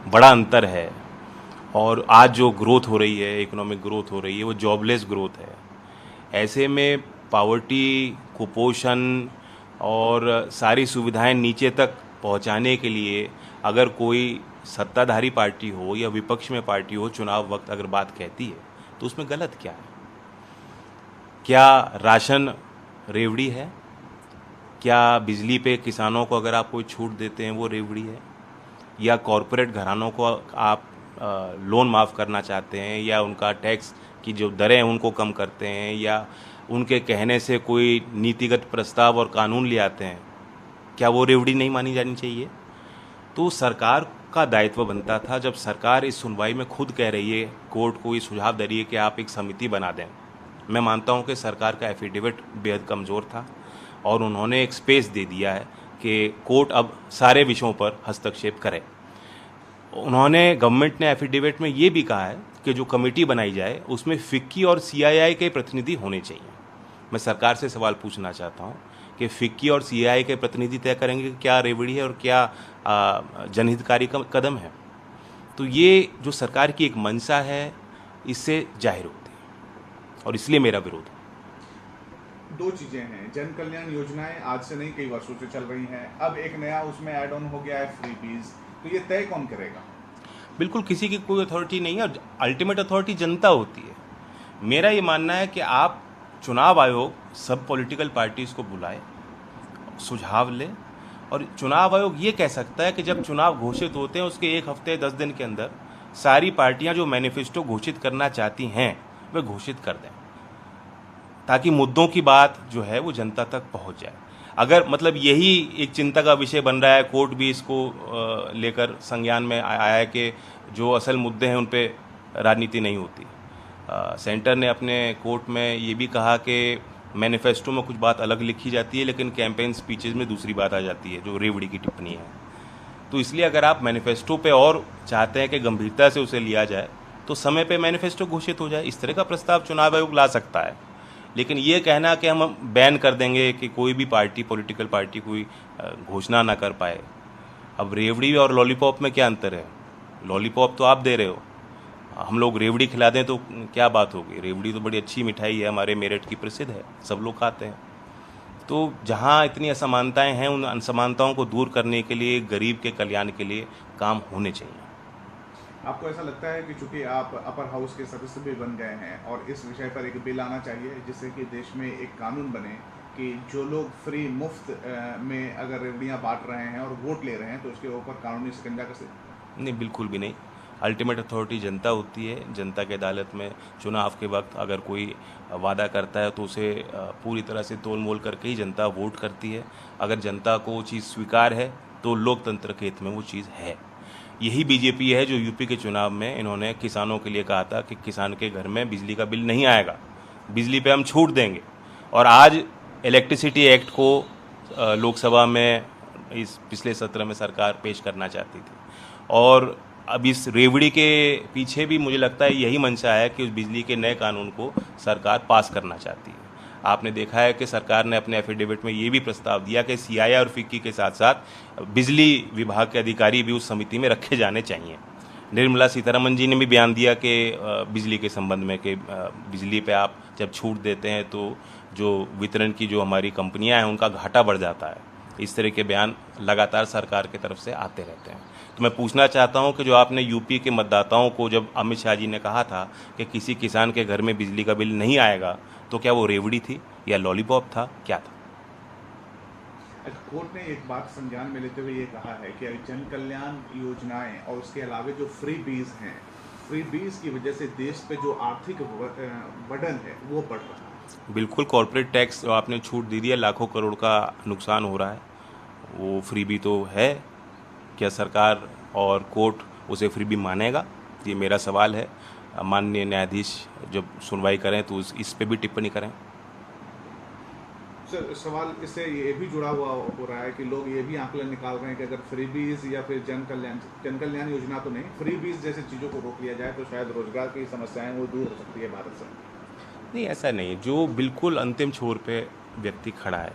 बड़ा अंतर है। और आज जो ग्रोथ हो रही है, इकोनॉमिक ग्रोथ हो रही है, वो जॉबलेस ग्रोथ है। ऐसे में पावर्टी, कुपोषण और सारी सुविधाएं नीचे तक पहुंचाने के लिए अगर कोई सत्ताधारी पार्टी हो या विपक्ष में पार्टी हो, चुनाव वक्त अगर बात कहती है तो उसमें गलत क्या है? क्या राशन रेवड़ी है? क्या बिजली पे किसानों को अगर आप कोई छूट देते हैं वो रेवड़ी है? या कॉरपोरेट घरानों को आप लोन माफ़ करना चाहते हैं, या उनका टैक्स की जो दरें हैं उनको कम करते हैं, या उनके कहने से कोई नीतिगत प्रस्ताव और कानून ले आते हैं, क्या वो रेवड़ी नहीं मानी जानी चाहिए? तो सरकार का दायित्व बनता था, जब सरकार इस सुनवाई में खुद कह रही है, कोर्ट को ये सुझाव दे रही है कि आप एक समिति बना दें। मैं मानता हूं कि सरकार का एफिडेविट बेहद कमज़ोर था और उन्होंने एक स्पेस दे दिया है कि कोर्ट अब सारे विषयों पर हस्तक्षेप करे। उन्होंने, गवर्नमेंट ने एफिडेविट में ये भी कहा है कि जो कमेटी बनाई जाए उसमें फिक्की और सीआईआई के प्रतिनिधि होने चाहिए। मैं सरकार से सवाल पूछना चाहता हूँ कि फिक्की और सीआईआई के प्रतिनिधि तय करेंगे कि क्या रेवड़ी है और क्या जनहितकारी का कदम है। तो ये जो सरकार की एक मंशा है, इससे जाहिर होती है और इसलिए मेरा विरोध है। दो चीजें हैं, जन कल्याण योजनाएं आज से नहीं कई वर्षों से चल रही हैं, अब एक नया उसमें ऐड ऑन हो गया है फ्रीबीज, तो ये तय कौन करेगा? बिल्कुल किसी की कोई अथॉरिटी नहीं है, अल्टीमेट अथॉरिटी जनता होती है। मेरा ये मानना है कि आप चुनाव आयोग सब पॉलिटिकल पार्टीज़ को बुलाए, सुझाव ले, और चुनाव आयोग ये कह सकता है कि जब चुनाव घोषित होते हैं उसके एक हफ्ते 10 दिन के अंदर सारी पार्टियां जो मैनिफेस्टो घोषित करना चाहती हैं वे घोषित कर दें, ताकि मुद्दों की बात जो है वो जनता तक पहुंच जाए। अगर मतलब यही एक चिंता का विषय बन रहा है, कोर्ट भी इसको लेकर संज्ञान में आया है कि जो असल मुद्दे हैं उन पे राजनीति नहीं होती। सेंटर ने अपने कोर्ट में ये भी कहा कि मैनिफेस्टो में कुछ बात अलग लिखी जाती है लेकिन कैंपेन स्पीचेज में दूसरी बात आ जाती है, जो रेवड़ी की टिप्पणी है। तो इसलिए अगर आप मैनिफेस्टो पे और चाहते हैं कि गंभीरता से उसे लिया जाए तो समय पे मैनिफेस्टो घोषित हो जाए। इस तरह का प्रस्ताव चुनाव आयोग ला सकता है। लेकिन ये कहना कि हम बैन कर देंगे कि कोई भी पार्टी, पॉलिटिकल पार्टी कोई घोषणा ना कर पाए। अब रेवड़ी और लॉलीपॉप में क्या अंतर है? लॉलीपॉप तो आप दे रहे हो, हम लोग रेवड़ी खिला दें तो क्या बात होगी? रेवड़ी तो बड़ी अच्छी मिठाई है, हमारे मेरठ की प्रसिद्ध है, सब लोग खाते हैं। तो जहाँ इतनी असमानताएं हैं, उन असमानताओं को दूर करने के लिए, गरीब के कल्याण के लिए काम होने चाहिए। आपको ऐसा लगता है कि चूंकि आप अपर हाउस के सदस्य भी बन गए हैं और इस विषय पर एक बिल आना चाहिए जिससे कि देश में एक कानून बने कि जो लोग फ्री मुफ्त में अगर रेवड़ियाँ बांट रहे हैं और वोट ले रहे हैं तो उसके ऊपर कानूनी शिकंजा कसे? नहीं, बिल्कुल भी नहीं। अल्टीमेट अथॉरिटी जनता होती है। जनता के अदालत में चुनाव के वक्त अगर कोई वादा करता है तो उसे पूरी तरह से तोल मोल करके ही जनता वोट करती है। अगर जनता को वो चीज़ स्वीकार है तो लोकतंत्र के हित में वो चीज़ है। यही बीजेपी है जो यूपी के चुनाव में इन्होंने किसानों के लिए कहा था कि किसान के घर में बिजली का बिल नहीं आएगा, बिजली पे हम छूट देंगे। और आज इलेक्ट्रिसिटी एक्ट को लोकसभा में इस पिछले सत्र में सरकार पेश करना चाहती थी। और अब इस रेवड़ी के पीछे भी मुझे लगता है यही मंशा है कि उस बिजली के नए कानून को सरकार पास करना चाहती है। आपने देखा है कि सरकार ने अपने एफिडेविट में ये भी प्रस्ताव दिया कि सीआईआई और फिक्की के साथ साथ बिजली विभाग के अधिकारी भी उस समिति में रखे जाने चाहिए। निर्मला सीतारमन जी ने भी बयान दिया कि बिजली के संबंध में कि बिजली पे आप जब छूट देते हैं तो जो वितरण की जो हमारी कंपनियां हैं उनका घाटा बढ़ जाता है। इस तरह के बयान लगातार सरकार की तरफ से आते रहते हैं। तो मैं पूछना चाहता हूं कि जो आपने यूपी के मतदाताओं को, जब अमित शाह जी ने कहा था कि किसी किसान के घर में बिजली का बिल नहीं आएगा, तो क्या वो रेवड़ी थी या लॉलीपॉप था, क्या था? कोर्ट ने एक बात संज्ञान में लेते हुए ये कहा है कि जन कल्याण योजनाएं और उसके अलावा जो फ्री बीज हैं, फ्री बीज की वजह से देश पे जो आर्थिक बर्डन है वो बढ़ रहा है। बिल्कुल, कॉर्पोरेट टैक्स जो आपने छूट दे दिया, लाखों करोड़ का नुकसान हो रहा है, वो फ्रीबी तो है। क्या सरकार और कोर्ट उसे फ्रीबी मानेगा? ये मेरा सवाल है। माननीय न्यायाधीश जब सुनवाई करें तो इस पे भी टिप्पणी करें। सर, सवाल इससे ये भी जुड़ा हुआ हो रहा है कि लोग ये भी आंकलन निकाल रहे हैं कि अगर फ्रीबीज या फिर जन कल्याण योजना तो नहीं, फ्रीबीज जैसे चीज़ों को रोक लिया जाए तो शायद रोजगार की समस्याएं वो दूर हो सकती है भारत से। नहीं, ऐसा नहीं है। जो बिल्कुल अंतिम छोर पे व्यक्ति खड़ा है,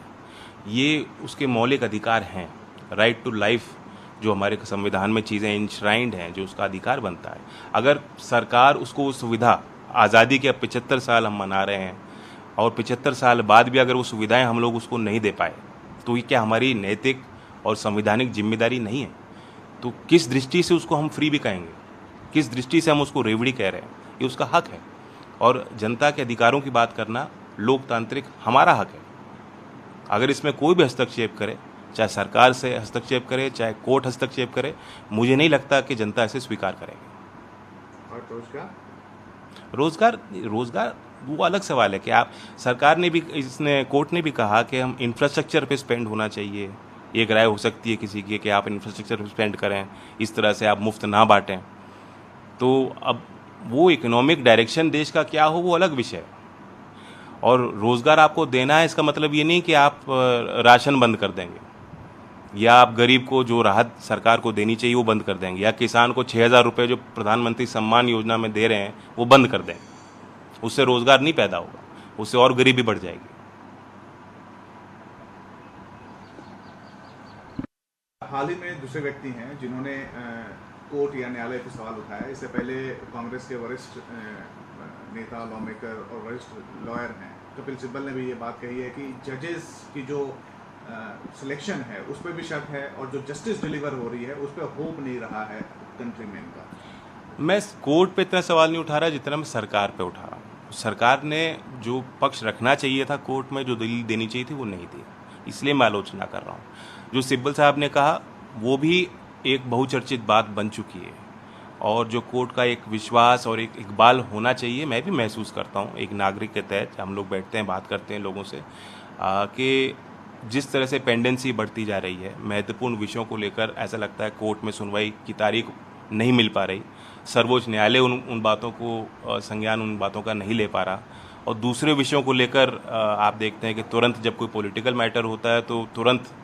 ये उसके मौलिक अधिकार हैं। राइट टू लाइफ जो हमारे संविधान में चीज़ें इंश्राइंड हैं, जो उसका अधिकार बनता है, अगर सरकार उसको सुविधा, आज़ादी के 75 साल हम मना रहे हैं और 75 साल बाद भी अगर वो सुविधाएं हम लोग उसको नहीं दे पाए, तो ये क्या हमारी नैतिक और संवैधानिक जिम्मेदारी नहीं है? तो किस दृष्टि से उसको हम फ्री भी कहेंगे, किस दृष्टि से हम उसको रेवड़ी कह रहे हैं? ये उसका हक है, और जनता के अधिकारों की बात करना लोकतांत्रिक हमारा हक है। अगर इसमें कोई भी हस्तक्षेप करे, चाहे सरकार से हस्तक्षेप करे, चाहे कोर्ट हस्तक्षेप करे, मुझे नहीं लगता कि जनता इसे स्वीकार करेगी। और रोजगार रोजगार वो अलग सवाल है कि आप, सरकार ने भी, इसने, कोर्ट ने भी कहा कि हम इंफ्रास्ट्रक्चर पे स्पेंड होना चाहिए। एक राय हो सकती है किसी की कि आप इंफ्रास्ट्रक्चर पे स्पेंड करें, इस तरह से आप मुफ्त ना बांटें। तो अब वो इकोनॉमिक डायरेक्शन देश का क्या हो, वो अलग विषय है। और रोज़गार आपको देना है, इसका मतलब ये नहीं कि आप राशन बंद कर देंगे, या आप गरीब को जो राहत सरकार को देनी चाहिए वो बंद कर देंगे, या किसान को 6,000 रुपये जो प्रधानमंत्री सम्मान योजना में दे रहे हैं वो बंद कर देंगे। उससे रोज़गार नहीं पैदा होगा, उससे और गरीबी बढ़ जाएगी। हाल ही में दूसरे व्यक्ति हैं जिन्होंने कोर्ट या न्यायालय पे सवाल उठाया। इससे पहले कांग्रेस के वरिष्ठ नेता, लॉ मेकर और वरिष्ठ लॉयर हैं कपिल सिब्बल ने भी ये बात कही है कि जजेस की जो सिलेक्शन है उस पर भी शक है, और जो जस्टिस डिलीवर हो रही है उस पर होप नहीं रहा है कंट्रीमैन का। मैं कोर्ट पे इतना सवाल नहीं उठा रहा जितना मैं सरकार पे उठा रहा हूँ। सरकार ने जो पक्ष रखना चाहिए था कोर्ट में, जो दलील देनी चाहिए थी, वो नहीं दी, इसलिए मैं आलोचना कर रहा हूँ। जो सिब्बल साहब ने कहा वो भी एक बहुचर्चित बात बन चुकी है, और जो कोर्ट का एक विश्वास और एक इकबाल होना चाहिए, मैं भी महसूस करता हूँ एक नागरिक के तहत। हम लोग बैठते हैं, बात करते हैं लोगों से, कि जिस तरह से पेंडेंसी बढ़ती जा रही है, महत्वपूर्ण विषयों को लेकर ऐसा लगता है कोर्ट में सुनवाई की तारीख नहीं मिल पा रही, सर्वोच्च न्यायालय उन बातों को संज्ञान उन बातों का नहीं ले पा रहा, और दूसरे विषयों को लेकर आप देखते हैं कि तुरंत जब कोई पॉलिटिकल मैटर होता है तो तुरंत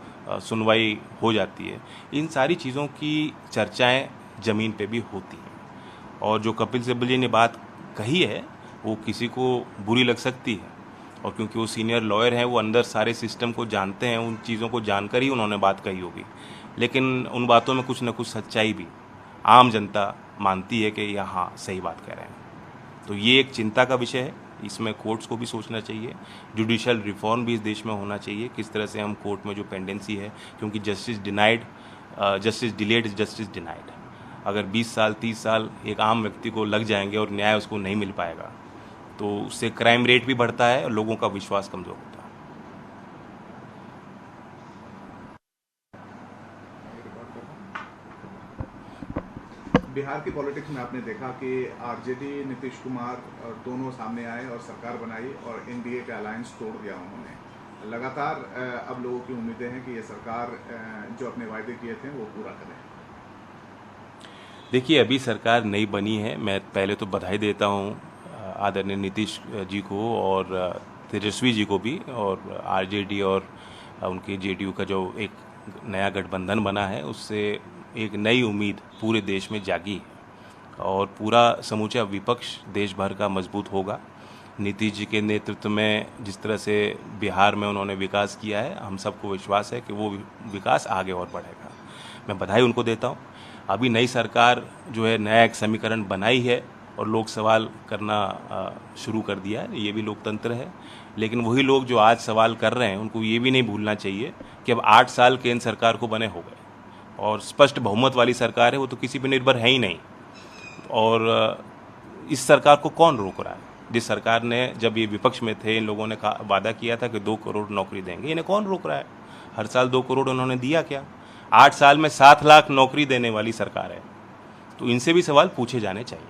सुनवाई हो जाती है। इन सारी चीज़ों की चर्चाएं ज़मीन पे भी होती हैं, और जो कपिल सिब्बल जी ने बात कही है वो किसी को बुरी लग सकती है, और क्योंकि वो सीनियर लॉयर हैं, वो अंदर सारे सिस्टम को जानते हैं, उन चीज़ों को जानकर ही उन्होंने बात कही होगी, लेकिन उन बातों में कुछ न कुछ सच्चाई भी आम जनता मानती है कि यह हाँ सही बात कह रहे हैं। तो ये एक चिंता का विषय है, इसमें कोर्ट्स को भी सोचना चाहिए, जुडिशियल रिफॉर्म भी इस देश में होना चाहिए, किस तरह से हम कोर्ट में जो पेंडेंसी है, क्योंकि जस्टिस डिलेड जस्टिस डिनाइड। अगर 20 साल 30 साल एक आम व्यक्ति को लग जाएंगे और न्याय उसको नहीं मिल पाएगा, तो उससे क्राइम रेट भी बढ़ता है और लोगों का विश्वास कमज़ोर होता है। बिहार की पॉलिटिक्स में आपने देखा कि आरजेडी, नीतीश कुमार दोनों सामने आए और सरकार बनाई, और एनडीए का अलायंस तोड़ दिया उन्होंने। लगातार अब लोगों की उम्मीदें हैं कि ये सरकार जो अपने वायदे किए थे वो पूरा करें। देखिए, अभी सरकार नई बनी है, मैं पहले तो बधाई देता हूँ आदरणीय नीतीश जी को और तेजस्वी जी को भी, और आरजेडी और उनके जेडीयू का जो एक नया गठबंधन बना है, उससे एक नई उम्मीद पूरे देश में जागी है, और पूरा समूचा विपक्ष देश भर का मजबूत होगा। नीतीश जी के नेतृत्व में जिस तरह से बिहार में उन्होंने विकास किया है, हम सबको विश्वास है कि वो विकास आगे और बढ़ेगा। मैं बधाई उनको देता हूँ। अभी नई सरकार जो है, नया एक समीकरण बनाई है और लोग सवाल करना शुरू कर दिया है, ये भी लोकतंत्र है। लेकिन वही लोग जो आज सवाल कर रहे हैं, उनको ये भी नहीं भूलना चाहिए कि अब 8 साल केंद्र सरकार को बने हो गए, और स्पष्ट बहुमत वाली सरकार है, वो तो किसी पर निर्भर है ही नहीं। और इस सरकार को कौन रोक रहा है? जिस सरकार ने, जब ये विपक्ष में थे, इन लोगों ने वादा किया था कि 2 करोड़ नौकरी देंगे, इन्हें कौन रोक रहा है? हर साल 2 करोड़ उन्होंने दिया क्या? 8 साल में 7 लाख नौकरी देने वाली सरकार है, तो इनसे भी सवाल पूछे जाने चाहिए।